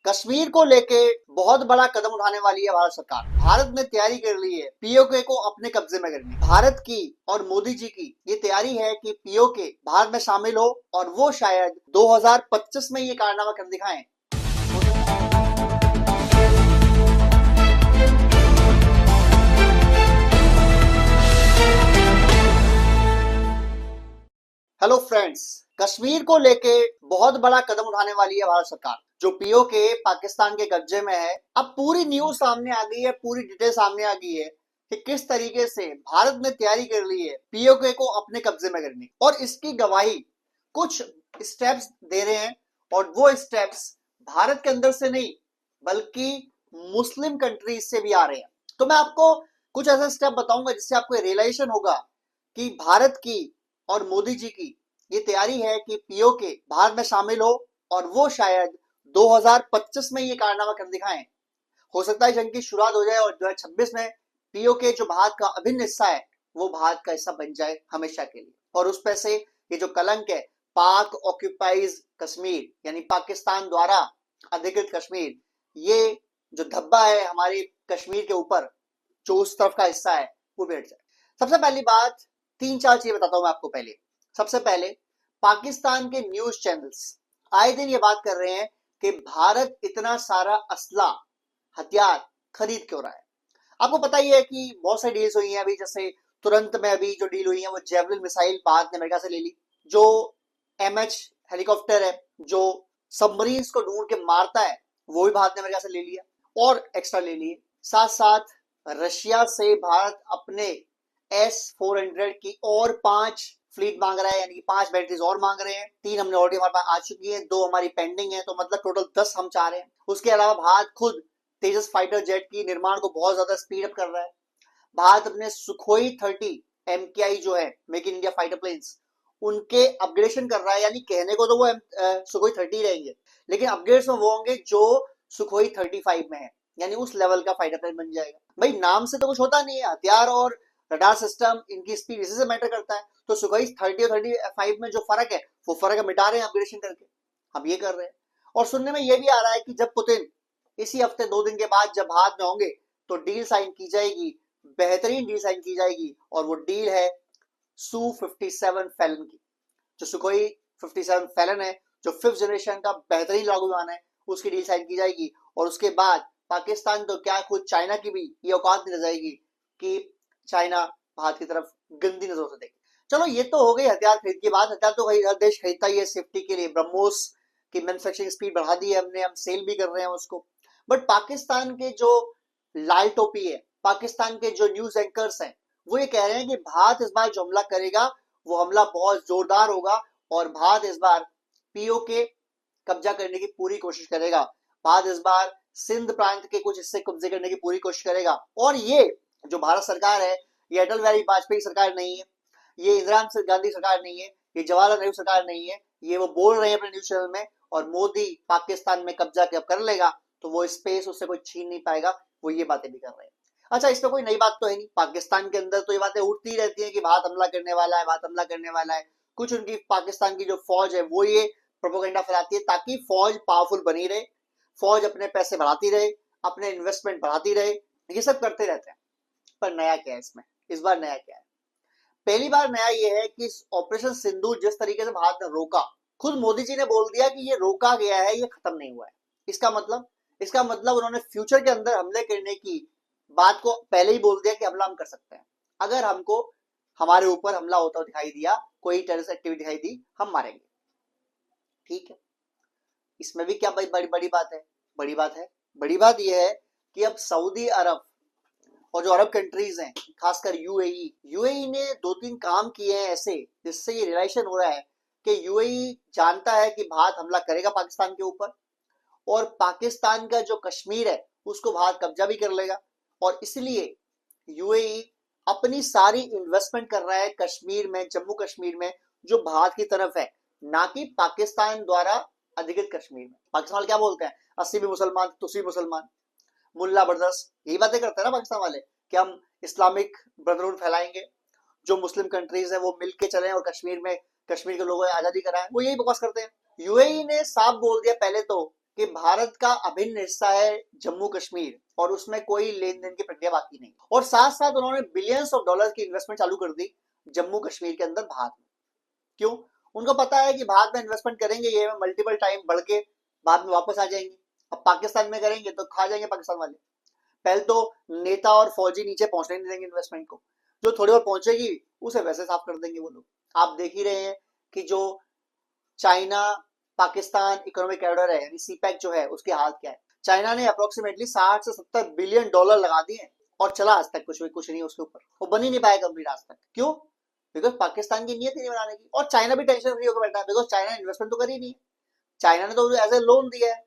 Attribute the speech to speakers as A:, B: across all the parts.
A: कश्मीर को लेके बहुत बड़ा कदम उठाने वाली है भारत सरकार। भारत ने तैयारी कर ली है पीओके को अपने कब्जे में करने। भारत की और मोदी जी की ये तैयारी है कि पीओके भारत में शामिल हो और वो शायद 2025 में ये कारनामा कर दिखाएं। हेलो फ्रेंड्स, कश्मीर को लेके बहुत बड़ा कदम उठाने वाली है भारत सरकार। जो पीओके पाकिस्तान के कब्जे में है, अब पूरी न्यूज सामने आ गई है, पूरी डिटेल सामने आ गई है कि किस तरीके से भारत ने तैयारी कर ली है पीओके को अपने कब्जे में करने। और इसकी गवाही कुछ स्टेप्स दे रहे हैं, और वो स्टेप्स भारत के अंदर से नहीं बल्कि मुस्लिम कंट्रीज से भी आ रहे हैं। तो मैं आपको कुछ ऐसे स्टेप बताऊंगा जिससे आपको रियलाइजेशन होगा कि भारत की और मोदी जी की ये तैयारी है कि पीओके भारत में शामिल हो और वो शायद 2025 में ये कारनामा कर दिखाएं। हो सकता है जंग की शुरुआत हो जाए और 2026 में पीओके जो भारत का अभिन्न हिस्सा है वो भारत का हिस्सा बन जाए हमेशा के लिए। और उस पे से ये जो कलंक है पाक ऑक्यूपाइज कश्मीर यानी पाकिस्तान द्वारा अधिकृत कश्मीर, ये जो धब्बा है हमारे कश्मीर के ऊपर जो उस तरफ का हिस्सा है वो बैठ जाए। सबसे पहली बात, तीन चार चीजें बताता हूं मैं आपको। पहले सबसे पहले पाकिस्तान के न्यूज चैनल्स आए दिन ये बात कर रहे हैं कि भारत इतना सारा असला हथियार खरीद क्यों रहा है। आपको पता ही है कि बहुत सारी डील्स हुई हैं अभी, जैसे तुरंत में अभी जो डील हुई है वो जेवलिन मिसाइल भारत ने अमेरिका से ले ली, जो एमएच हेलीकॉप्टर है जो सबमरीन्स को ढूंढ के मारता है वो भी भारत ने अमेरिका से ले लिया और एक्स्ट्रा ले लिए। साथ साथ रशिया से भारत अपने S-400 की और 5 फ्लीट मांग रहा है, यानी कि 5 बैटरीज और मांग रहे हैं। 3 हमने ऑलरेडी हमारे पास आ चुकी हैं, 2 हमारी पेंडिंग है, तो मतलब टोटल 10 हम चाह रहे हैं। उसके अलावा भारत खुद तेजस फाइटर जेट की निर्माण को बहुत ज्यादा स्पीड अप कर रहा है। भारत अपने सुखोई 30 MKI जो है make in India fighter planes उनके अपग्रेडेशन कर रहा है। यानी कहने को तो वो सुखोई 30 रहेंगे, लेकिन अपग्रेड्स में वो होंगे जो सुखोई 35 में है, यानी उस लेवल का फाइटर प्लेन बन जाएगा। भाई नाम से तो कुछ होता नहीं है, हथियार और रडार सिस्टम इनकी स्पीड इसी से मैटर करता है। तो सुखोई 30 और 35 में जो फर्क है वो फर्क मिटा रहे हैं अपग्रेडेशन करके, हम ये कर रहे हैं। और सुनने में ये भी आ रहा है कि जब पुतिन इसी हफ्ते 2 दिन के बाद जब भारत में होंगे तो डील साइन की जाएगी, बेहतरीन डील साइन की जाएगी, और वो डील है Su-57 फैलन की। जो सुखोई 57 फैलन है जो 5th जनरेशन का बेहतरीन लड़ाकू विमान है, उसकी डील साइन की जाएगी। और उसके बाद पाकिस्तान तो क्या खुद चाइना की भी ये औकात नहीं रह जाएगी कि चाइना भारत की तरफ गंदी नजरों से देखे। चलो ये तो हो गई हथियार खरीद की बात। हथियार तो हर देश खरीदता ही है सेफ्टी के लिए। ब्रह्मोस की मैन्युफैक्चरिंग स्पीड बढ़ा दी है हमने, हम सेल भी कर रहे हैं उसको। बट पाकिस्तान के जो लाल टोपी है, पाकिस्तान के जो न्यूज एंकर्स हैं, वो ये कह रहे हैं कि भारत इस बार जो हमला करेगा वो हमला बहुत जोरदार होगा और भारत इस बार पीओके कब्जा करने की पूरी कोशिश करेगा। भारत इस बार सिंध प्रांत के कुछ हिस्से कब्जे करने की पूरी कोशिश करेगा। और ये जो भारत सरकार है ये अटल बिहारी वाजपेयी सरकार नहीं है, ये इंदिरा गांधी सरकार नहीं है, ये जवाहरलाल नेहरू सरकार नहीं है। ये वो बोल रहे हैं अपने न्यूज चैनल में, और मोदी पाकिस्तान में कब्जा कब कर लेगा तो वो स्पेस उससे कोई छीन नहीं पाएगा, वो ये बातें भी कर रहे हैं। अच्छा, इसमें कोई नई बात तो है नहीं, पाकिस्तान के अंदर तो ये बातें उठती ही रहती है कि भारत हमला करने वाला है, भारत हमला करने वाला है। कुछ उनकी पाकिस्तान की जो फौज है वो ये प्रोपेगेंडा फैलाती है ताकि फौज पावरफुल बनी रहे, फौज अपने पैसे बढ़ाती रहे, अपने इन्वेस्टमेंट बढ़ाती रहे, ये सब करते रहते हैं। पर नया क्या है इसमें, इस बार नया क्या है? पहली बार नया ये है कि ऑपरेशन सिंदूर जिस तरीके से भारत ने रोका, खुद मोदी जी ने बोल दिया कि ये रोका गया है, ये खत्म नहीं हुआ है। इसका मतलब उन्होंने फ्यूचर के अंदर हमले करने की बात को पहले ही बोल दिया कि हमला हम कर सकते हैं। अगर हमको हमारे ऊपर हमला होता दिखाई दिया, कोई टेररिस्ट एक्टिविटी दिखाई दी, हम मारेंगे। ठीक है, इसमें भी क्या बड़ी बड़ी बात है? बड़ी बात यह है कि अब सऊदी अरब और जो अरब कंट्रीज हैं, खासकर यूएई ने 2-3 काम किए हैं ऐसे जिससे ये रियलाइजेशन हो रहा है कि यूएई जानता है कि भारत हमला करेगा पाकिस्तान के ऊपर, और पाकिस्तान का जो कश्मीर है उसको भारत कब्जा भी कर लेगा। और इसलिए यूएई अपनी सारी इन्वेस्टमेंट कर रहा है कश्मीर में, जम्मू कश्मीर में, जो भारत की तरफ है, ना कि पाकिस्तान द्वारा अधिकृत कश्मीर में। पाकिस्तान वाले क्या बोलते हैं, 80 भी मुसलमान तुसी मुसलमान, मुल्ला ब्रदर्स, यही बातें करते हैं ना पाकिस्तान वाले कि हम इस्लामिक ब्रदरहुड फैलाएंगे, जो मुस्लिम कंट्रीज है वो मिलके चले और कश्मीर के लोगों को आजादी कराएं, वो यही बकवास करते हैं। यूएई ने साफ बोल दिया पहले तो कि भारत का अभिन्न हिस्सा है जम्मू कश्मीर और उसमें कोई लेन देन की प्रक्रिया बाकी नहीं, और साथ साथ उन्होंने बिलियंस ऑफ डॉलर की इन्वेस्टमेंट चालू कर दी जम्मू कश्मीर के अंदर भारत में। क्यों? उनको पता है कि भारत में इन्वेस्टमेंट करेंगे ये मल्टीपल टाइम बढ़ के बाद में वापस आ जाएंगे। अब पाकिस्तान में करेंगे तो खा जाएंगे पाकिस्तान वाले। पहले तो नेता और फौजी नीचे पहुंचने नहीं देंगे इन्वेस्टमेंट को, जो थोड़ी बहुत पहुंचेगी उसे वैसे साफ कर देंगे वो लोग। आप देख ही रहे हैं कि जो चाइना पाकिस्तान इकोनॉमिक कॉरिडोर है यानी सीपैक जो है उसकी हालत क्या है। चाइना ने अप्रोक्सीमेटली 60 से 70 बिलियन डॉलर लगा दिए और चला आज तक कुछ नहीं उसके ऊपर, वो बन ही नहीं पाया कंप्लीट आज तक। क्यों? बिकॉज पाकिस्तान की नीयत ही नहीं बनाने की, और चाइना भी टेंशन फ्री होकर बैठा है बिकॉज चाइना इन्वेस्टमेंट तो कर ही नहीं है। चाइना ने तो एज ए लोन दिया है,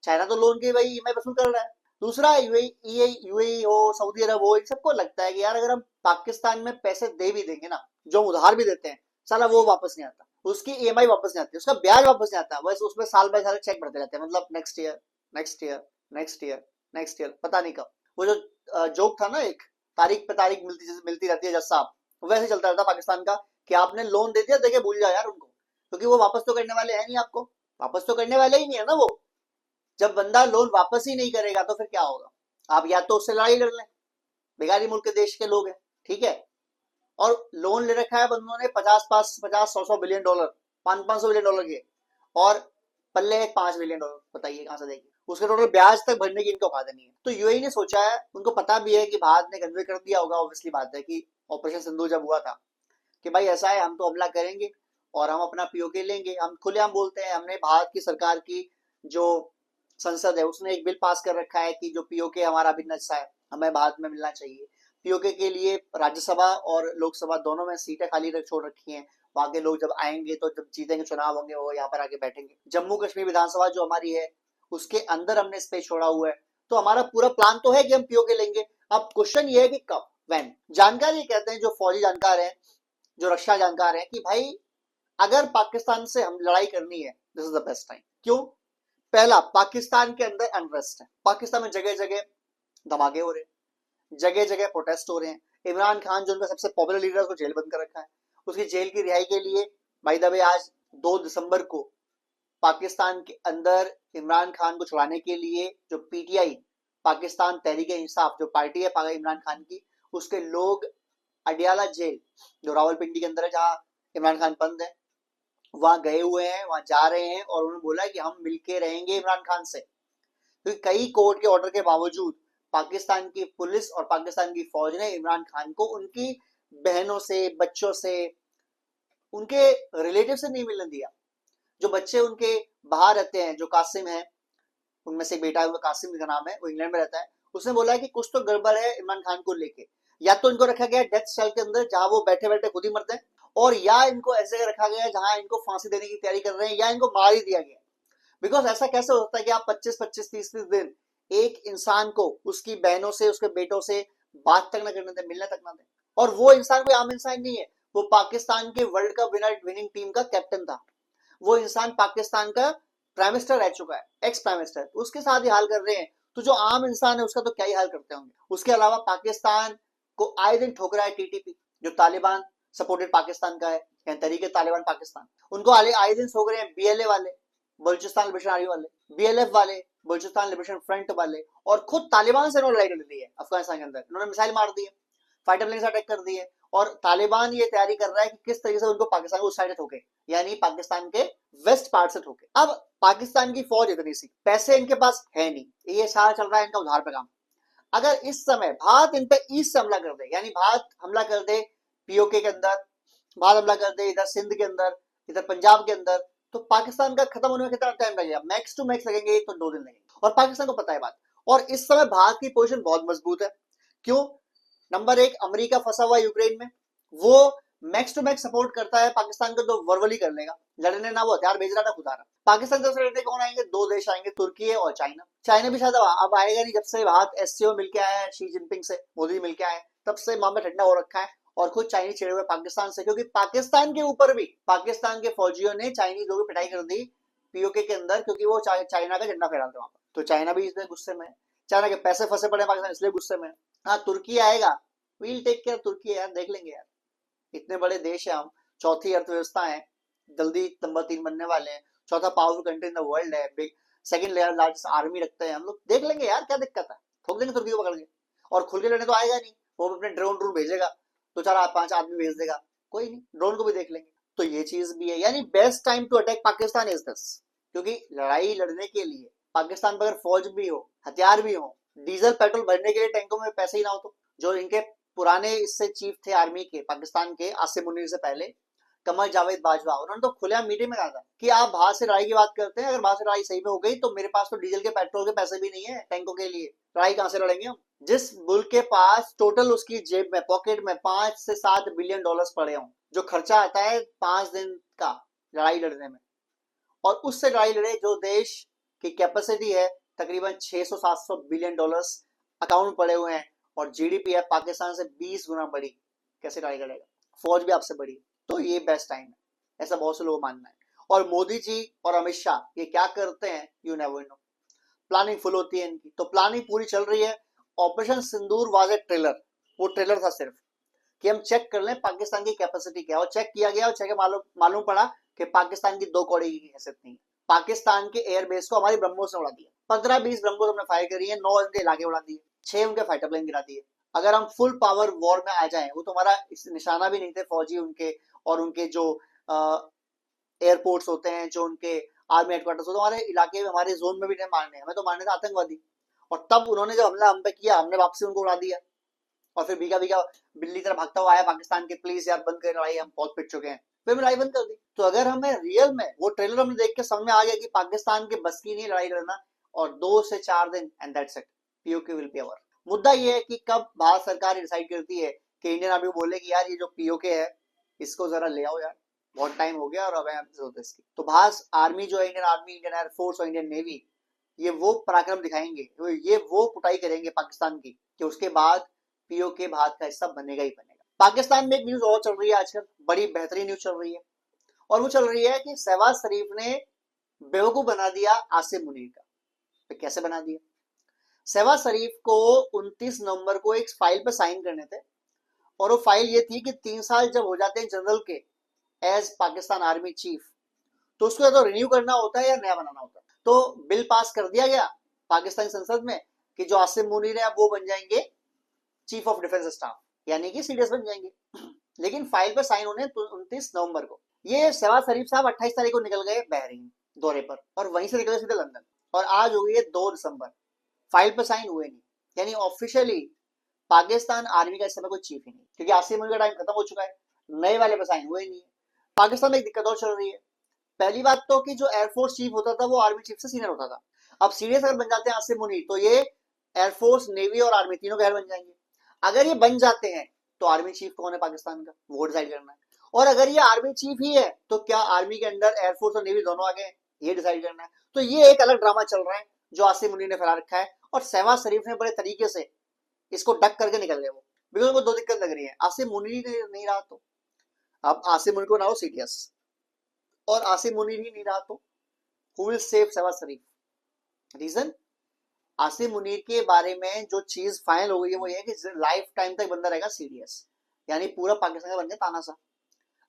A: चाइना तो लोन की भाई ईएमआई वसूल कर रहा है। दूसरा यूएई हो सऊदी अरब हो, इन सबको लगता है कि यार अगर हम पाकिस्तान में पैसे दे भी देंगे ना, जो उधार भी देते हैं, साला वो वापस नहीं आता, उसकी ईएमआई वापस नहीं आती, उसका ब्याज वापस नहीं आता, बस उसमें साल बाय साल चेक बढ़ते रहते हैं, मतलब next year next year next year next year, पता नहीं कब। वो जो जोक था ना, एक तारीख पे तारीख मिलती रहती है जज साहब, वैसे चलता रहता पाकिस्तान का कि आपने लोन दे दिया, देके भूल जाओ यार उनको, क्योंकि वो वापस तो करने वाले हैं नहीं, आपको वापस तो करने वाले ही नहीं है ना वो। जब बंदा लोन वापस ही नहीं करेगा तो फिर क्या होगा? आप या तो उससे लड़ाई कर लें, बेगारी मुल्क के देश के लोग हैं, ठीक है, और लोन ले रखा है बंदों ने 50-100 बिलियन डॉलर, 500-500 बिलियन डॉलर के, और पल्ले 5 बिलियन डॉलर, बताइए कहां से देंगे? उसके टोटल ब्याज तक भरने की इनको औकात नहीं है। तो यूएई ने सोचा है, उनको पता भी है कि भारत ने कन्वे कर दिया होगा, ऑब्वियसली बात है कि ऑपरेशन सिंधु जब हुआ था कि भाई ऐसा है, हम तो हमला करेंगे और हम अपना पीओके लेंगे। हम खुलेआम बोलते हैं, हमने भारत की सरकार की जो संसद है उसने एक बिल पास कर रखा है कि जो पीओके हमारा अभिन्न हिस्सा है हमें भारत में मिलना चाहिए। पीओके के लिए राज्यसभा और लोकसभा दोनों में सीटें खाली छोड़ रखी हैं, वहां के लोग जब आएंगे तो जब जीतेंगे चुनाव होंगे वो यहाँ पर आके बैठेंगे। जम्मू कश्मीर विधानसभा जो हमारी है उसके अंदर हमने स्पेस छोड़ा हुआ है, तो हमारा पूरा प्लान तो है कि हम पीओके लेंगे। अब क्वेश्चन ये है कि कब, व्हेन। जानकार ये कहते हैं, जो फौजी जानकार हैं, जो रक्षा जानकार हैं, कि भाई अगर पाकिस्तान से हम लड़ाई करनी है, this is the best time. क्यों? पहला, पाकिस्तान के अंदर अनरेस्ट है, पाकिस्तान में जगह जगह धमाके हो रहे हैं, जगह जगह प्रोटेस्ट हो रहे हैं। इमरान खान जो उनका सबसे पॉपुलर लीडर है उसको जेल बंद कर रखा है, उसकी जेल की रिहाई के लिए भाई दबे आज 2 दिसंबर को पाकिस्तान के अंदर इमरान खान को छुड़ाने के लिए जो पीटीआई पाकिस्तान तहरीक इंसाफ जो पार्टी है इमरान खान की, उसके लोग अडियाला जेल जो रावलपिंडी के अंदर है जहां इमरान खान बंद है, वहां गए हुए हैं, वहां जा रहे हैं, और उन्होंने बोला कि हम मिलके रहेंगे इमरान खान से। क्योंकि कई कोर्ट के ऑर्डर के बावजूद पाकिस्तान की पुलिस और पाकिस्तान की फौज ने इमरान खान को उनकी बहनों से, बच्चों से, उनके रिलेटिव से नहीं मिलने दिया। जो बच्चे उनके बाहर रहते हैं, जो कासिम है, उनमें से बेटा है, कासिम का नाम है, वो इंग्लैंड में रहता है, उसने बोला है कि कुछ तो गड़बड़ है इमरान खान को लेके। या तो इनको रखा गया डेथ सेल के अंदर जहां वो बैठे बैठे खुद ही मरते हैं, और या इनको ऐसे जगह रखा गया है जहां इनको फांसी देने की तैयारी कर रहे हैं, या इनको मार ही दिया गया। बिकॉज ऐसा कैसे होता है कि आप 25-25, 30-30 दिन एक इंसान को उसकी बहनों से, उसके बेटों से बात तक न करने दें, मिलने तक ना दें, और वो इंसान कोई आम इंसान नहीं है, वो पाकिस्तान के वर्ल्ड कप विनिंग टीम का कैप्टन था, वो इंसान पाकिस्तान का प्राइम मिनिस्टर रह चुका है, एक्स प्राइम मिनिस्टर, उसके साथ ही हाल कर रहे हैं, तो जो आम इंसान है उसका तो क्या ही हाल करते होंगे। उसके अलावा पाकिस्तान को आए दिन ठोक रहा है टीटीपी, जो तालिबान सपोर्टेड पाकिस्तान का है, तरीके तालिबान पाकिस्तान, उनको आए दिन ठोक रहे हैं बीएलए वाले, बलूचिस्तान लिबरेशन आर्मी वाले, बीएलएफ वाले, बलूचिस्तान लिबरेशन फ्रंट वाले, और खुद तालिबान से लड़ाई लड़ ली है अफगानिस्तान के अंदर, उन्होंने मिसाइल मार दी है, फाइटर प्लेन से अटैक कर दिए, और तालिबान ये तैयारी कर रहा है कि किस तरीके से उनको पाकिस्तान को उस साइड ठोके, यानी पाकिस्तान के वेस्ट पार्ट से ठोके। अब पाकिस्तान की फौज इतनी सी, पैसे इनके पास है नहीं, ये सारा चल रहा है इनका उधार पे काम। अगर इस समय भारत इन पे ईस्ट से हमला कर दे, यानी भारत हमला कर दे पीओके के अंदर, भारत हमला कर दे इधर सिंध के अंदर, इधर पंजाब के अंदर, तो पाकिस्तान का खत्म होने में कितना टाइम लगेगा? मैक्स टू मैक्स लगेंगे तो 2 दिन लगेंगे, और पाकिस्तान को पता है बात। और इस समय भारत की पोजीशन बहुत मजबूत है। क्यों? नंबर 1, अमेरिका फंसा हुआ यूक्रेन में, वो मैक्स टू मैक्स सपोर्ट करता है पाकिस्तान को, तो वर्बली कर लेगा, लड़ने ना वो हथियार भेज रहा ना खुदा रहा। पाकिस्तान से लड़ने कौन आएंगे? 2 देश आएंगे, तुर्की और चाइना। चाइना भी शायद अब आएगा नहीं, जब से भारत एससीओ मिलके आया है, शी जिनपिंग से, मोदी मिलके आए, तब से मामला ठंडा हो रखा है, और खुद चाइनीज छिड़े हुए पाकिस्तान से, क्योंकि पाकिस्तान के ऊपर भी पाकिस्तान के फौजियों ने चाइनीज लोगों की पिटाई कर दी पीओके के अंदर, क्योंकि वो चाइना का झंडा फहराते वहां पर, तो चाइना भी इसलिए गुस्से में, चाइना के पैसे फंसे पड़े पाकिस्तान इसलिए गुस्से में। हाँ, तुर्की आएगा, वील टेक केयर तुर्की यार, देख लेंगे यार, इतने बड़े देश है हम, चौथी अर्थव्यवस्था है, जल्दी नंबर 3 बनने वाले हैं, चौथा powerful country in the world है, सेकंड लार्जेस्ट आर्मी रखते हैं हम लोग, देख लेंगे यार क्या दिक्कत है, ठोक देंगे तुर्की को पकड़ के। और खुल के लड़ने तो आएगा नहीं, वो अपने ड्रोन भेजेगा, तो 4-5 आदमी भेज देगा, कोई नहीं, ड्रोन को भी देख लेंगे। तो ये चीज भी है, यानी best time to attack Pakistan is this, क्योंकि लड़ाई लड़ने के लिए पाकिस्तान पर अगर फौज भी हो, हथियार भी हो, डीजल पेट्रोल भरने के लिए टैंकों में पैसे ही ना हो, तो जो इनके पुराने इससे चीफ थे आर्मी के पाकिस्तान के, आसिम मुनीर से पहले कमर जावेद बाजवा, उन्होंने तो खुलेआम मीटिंग में कहा था कि आप बाहर से लड़ाई की बात करते हैं, अगर बाहर से लड़ाई सही में हो गई तो मेरे पास तो डीजल के पेट्रोल के पैसे भी नहीं है टैंकों के लिए, लड़ाई कहां से लड़ेंगे हम। जिस मुल्क के पास टोटल उसकी जेब में पॉकेट में 5 से 7 बिलियन डॉलर्स पड़े हों, जो खर्चा आता है 5 दिन का लड़ाई लड़ने में, और उससे लड़ाई लड़े जो देश की कैपेसिटी है तकरीबन 600-700 बिलियन डॉलर्स अकाउंट पड़े हुए हैं, और जीडीपी है पाकिस्तान से 20 गुना बड़ी, कैसे लड़ाई करेगा, फौज भी आपसे बड़ी। तो ये बेस्ट टाइम है, ऐसा बहुत से लोग मानना है। और मोदी जी और अमित शाह ये क्या करते हैं, you never know, planning full होती है इनकी, तो प्लानिंग पूरी चल रही है। Operation Sindoor was a trailer, वो ट्रेलर था सिर्फ कि हम चेक कर लें पाकिस्तान की कैपेसिटी क्या है, और चेक किया गया और चेक मालूम पड़ा कि पाकिस्तान की 2 कौड़ी की हैसियत नहीं है। पाकिस्तान के एयरबेस को हमारी ब्रह्मोस ने उड़ा दिया, 15-20 ब्रह्मोस हमने फायर करी है, 9 उनके इलाके उड़ा दिए, 6 उनके फाइटर प्लेन गिरा दिए। अगर हम फुल पावर वॉर में आ जाएं, वो तो हमारा निशाना भी नहीं थे फौजी उनके, और उनके जो एयरपोर्ट्स होते हैं, जो उनके आर्मी हेडक्वार्टर्स होते हैं, हमारे इलाके में हमारे जोन में भी नहीं मारने, हमें तो मारने थे आतंकवादी। और तब उन्होंने जब हमला हम पे किया, हमने वापसी उनको उड़ा दिया, और फिर भीगा भीगा बिल्ली तरह भागता हुआ आया पाकिस्तान के, प्लीज यार बंद कर लड़ाई, हम बहुत पिट चुके हैं, फिर लड़ाई बंद कर दी। तो अगर हमें रियल में वो ट्रेलर हमने देख के समझ में आ गया कि पाकिस्तान के बस की नहीं लड़ाई लड़ना, और 2 से 4 दिन and that's it, PoK will be our. मुद्दा ये है कि कब भारत सरकार डिसाइड करती है कि इंडियन आर्मी बोले कि यार ये जो पीओके है इसको जरा ले आओ यार, बहुत टाइम हो गया और अब जरूरत इसकी। तो भारत आर्मी जो है, इंडियन आर्मी, इंडियन एयरफोर्स और इंडियन नेवी, ये वो पराक्रम दिखाएंगे, ये वो कुटाई करेंगे पाकिस्तान की, कि उसके बाद पीओके भारत का हिस्सा बनेगा ही बनेगा। पाकिस्तान में एक न्यूज और चल रही है आजकल, बड़ी बेहतरीन न्यूज चल रही है, और वो चल रही है कि शहबाज शरीफ ने बेवकूफ बना दिया आसिम मुनीर का। तो कैसे बना दिया, शहबाज शरीफ को 29 नवंबर को एक फाइल पर साइन करने थे, और वो फाइल ये थी कि 3 साल जब हो जाते हैं जनरल के एज पाकिस्तान आर्मी चीफ, तो उसको या तो रिन्यू करना होता है या नया बनाना होता है। तो बिल पास कर दिया गया पाकिस्तानी संसद में कि जो आसिम मुनीर है वो बन जाएंगे चीफ ऑफ डिफेंस स्टाफ, यानी कि सीडीएस बन जाएंगे। लेकिन फाइल पर साइन होने 29 नवंबर को। ये शहबाज शरीफ साहब 28 तारीख को निकल गए बहरीन दौरे पर, और वहीं से निकले सीधे लंदन, और आज हो गई है 2 दिसंबर, फाइल पर साइन हुए नहीं, यानी ऑफिशियली पाकिस्तान आर्मी का इस समय कोई चीफ ही नहीं, क्योंकि आसिम मुनीर का टाइम खत्म हो चुका है, नए वाले पर साइन हुए नहीं है। पाकिस्तान में एक दिक्कत और चल रही है, पहली बात तो कि जो एयरफोर्स चीफ होता था वो आर्मी चीफ से सीनियर होता था, अब सीडीएस अगर बन जाते हैं आसिम मुनीर, तो ये एयरफोर्स, नेवी और आर्मी तीनों के हेड बन जाएंगे। अगर ये बन जाते हैं तो आर्मी चीफ कौन है पाकिस्तान का, वो डिसाइड करना है। और अगर ये आर्मी चीफ ही है तो क्या आर्मी के अंडर एयरफोर्स और नेवी दोनों आ गए, ये डिसाइड करना है। तो ये एक अलग ड्रामा चल रहा है जो आसिम मुनीर ने फैला रखा है, और शहबाज शरीफ ने बड़े तरीके से इसको डक करके निकल गए वो, बिकॉज उनको 2 दिक्कत लग रही है, आसिम मुनीर नहीं रहा तो अब आसिम मुनीर को बनाओ सीडीएस, और आसिम मुनीर ही नहीं रहा तो who will save Shahbaz Sharif. Reason, Asim Munir के बारे में जो चीज फाइनल हो गई है वो ये कि लाइफ टाइम तक बंदा रहेगा सीडीएस, यानी पूरा पाकिस्तान का बन गया तानाशाह।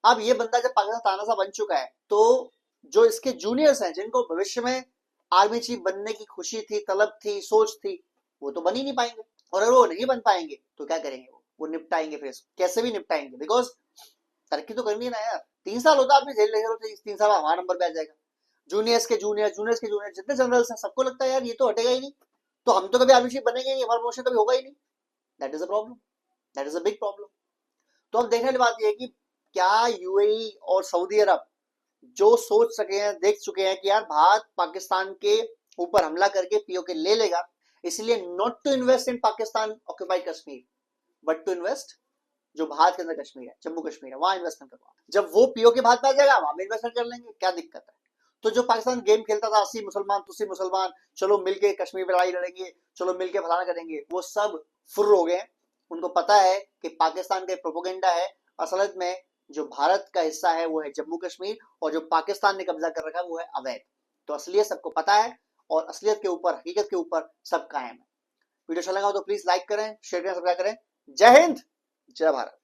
A: अब ये बंदा जब पाकिस्तान तानाशाह बन चुका है, तो जो इसके जूनियर्स हैं जिनको भविष्य में आर्मी चीफ बनने की खुशी थी, तलब थी, सोच थी, वो तो बन ही नहीं पाएंगे। और अगर वो नहीं बन पाएंगे तो क्या करेंगे, वो निपटाएंगे, फिर कैसे भी निपटाएंगे, बिकॉज तरक्की तो करनी है ना यार। 3 साल होता है आदमी जेल लेगा, तो 3 साल हमारा नंबर पे आ जाएगा। जूनियर्स के जूनियर, जूनियर्स के जूनियर, जितने जनरल्स हैं सबको लगता है यार ये तो हटेगा ही नहीं, तो हम तो कभी आर्मी चीफ बनेंगे नहीं, हमारा प्रमोशन कभी होगा ही नहीं। That is a problem, that is a big problem. तो अब देखने वाली बात यह है कि क्या यूएई और सऊदी अरब जो सोच सके हैं, देख चुके हैं कि यार भारत पाकिस्तान के ऊपर हमला करके पीओके ले लेगा, इसलिए not to invest in Pakistan occupied Kashmir, but to invest जो भारत के अंदर कश्मीर है, जम्मू कश्मीर है, वहां इन्वेस्टमेंट करवा। जब वो पीओके भारत में आ जाएगा वहां भी इन्वेस्टमेंट कर लेंगे, क्या दिक्कत है। तो जो पाकिस्तान गेम खेलता था 80 मुसलमान तुसी मुसलमान, चलो मिलके कश्मीर में लड़ाई लड़ेंगे, चलो मिलके फलाना करेंगे, वो सब फुर्र हो गए। उनको पता है कि पाकिस्तान का प्रोपोगेंडा है, असलियत में जो भारत का हिस्सा है वो है जम्मू कश्मीर, और जो पाकिस्तान ने कब्जा कर रखा है वो है अवैध। तो असलियत सबको पता है, और असलियत के ऊपर, हकीकत के ऊपर सब कायम है। वीडियो अच्छा लगा हो तो प्लीज लाइक करें, शेयर करें, सब्सक्राइब करें। जय हिंद, जय भारत।